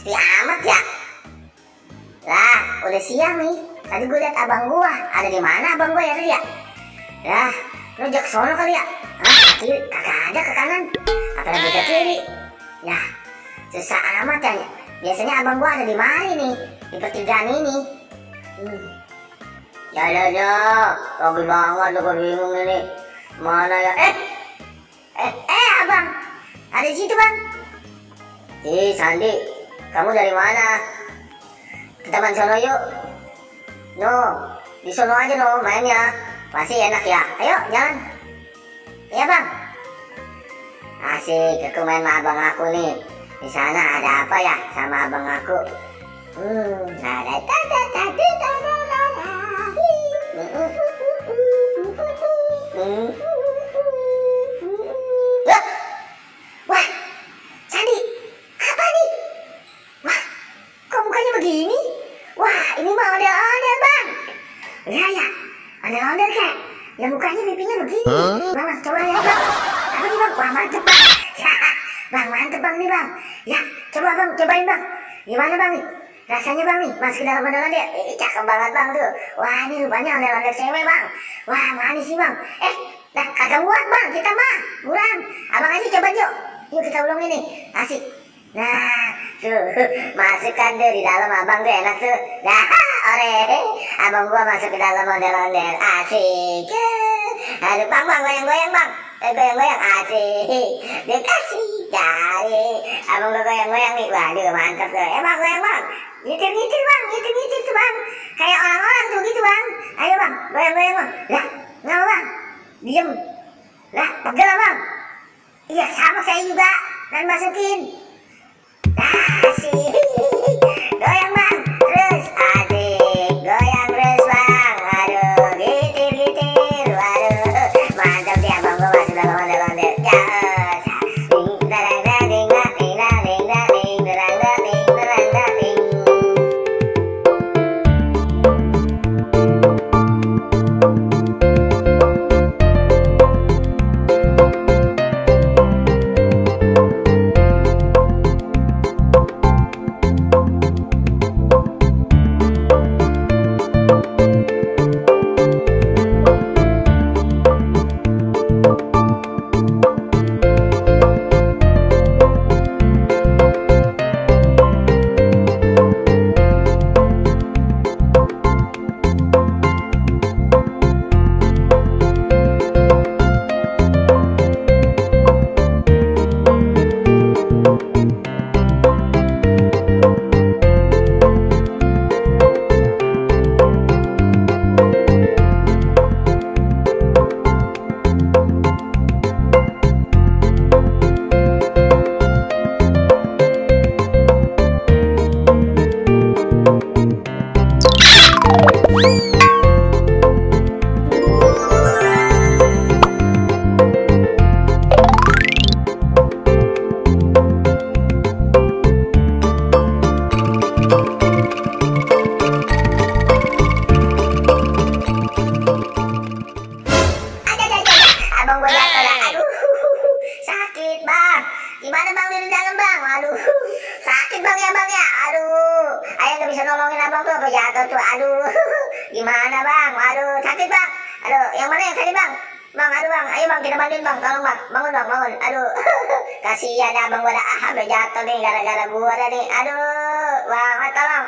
Sepi amat ya. Lah, udah siang nih. Tadi gue liat abang gua. Ada di mana abang gua ya tadi ya? Lah, lu jak sono kali ya? Hah, kiri, kagak ada ke kanan. Apalagi ke kiri. Ya, susah amat ya. Biasanya abang gua ada di mana nih? Di pertigaan ini. Ya, lagi banget lu, gue bingung ini. Mana ya? Abang, ada di situ bang. Sandi, kamu dari mana? Kita main sono yuk. No, di sono aja no mainnya. Pasti enak ya. Ayo jalan. Iya bang. Asik, aku main sama abang aku nih. Di sana ada apa ya sama abang aku? Ada Wah, Sandi, apa nih? Wah, kok mukanya begini? Wah, ini mah ondel-ondel bang. Ya, ondel-ondel kayak yang mukanya pipinya begini. Bang, coba lihat bang. Apa nih bang? Wah, mantep bang. Ya, bang, mantep bang nih bang. Ya, coba bang, cobain bang. Gimana bang nih? Rasanya bang nih, masuk ke dalam ondel-ondel. Cakep banget bang tuh. Wah, ini rupanya ondel-ondel cewek bang. Wah, manis sih bang. Nah, kagak muat bang, kita mah kurang. Abang aja coba yuk. Yuk kita ulang ini, asik. Nah, tuh, masukkan tuh di dalam abang tuh enak tuh. Nah, abang gua masuk ke dalam ondel-ondel, asik. Aduh bang, goyang-goyang bang. Goyang-goyang, asik. Dia kasih dari abang gua goyang-goyang nih. Waduh, mantap tuh. Bang, goyang bang. Ngitir-ngitir bang, ngitir-ngitir tuh bang. Kayak orang-orang tuh gitu bang. Ayo bang, goyang-goyang bang. Lah, ngapa bang? Diem. Lah, pegel bang. Iya, sama saya juga. Dan masukin. Asik. Goyang bang. Terus, asik. Goyang terus bang. Aduh, gitir-gitir. Waduh, mantap dia bang. Gue masuk dalam ondel-ondel. Abang gue jatuh lah. Aduh, sakit bang. Gimana bang di dalam bang? Aduh, sakit bang ya bang ya. Aduh, ayah gak bisa nolongin abang tuh apa jatuh tuh. Aduh, gimana bang? Aduh, sakit bang. Aduh, yang mana yang tadi bang? Bang, aduh bang, ayo bang kita bantuin bang, tolong bang, bangun bang, bangun. Aduh, kasihan abang gue dah, sampai jatuh nih gara-gara gue dah nih. Aduh, bang, tolong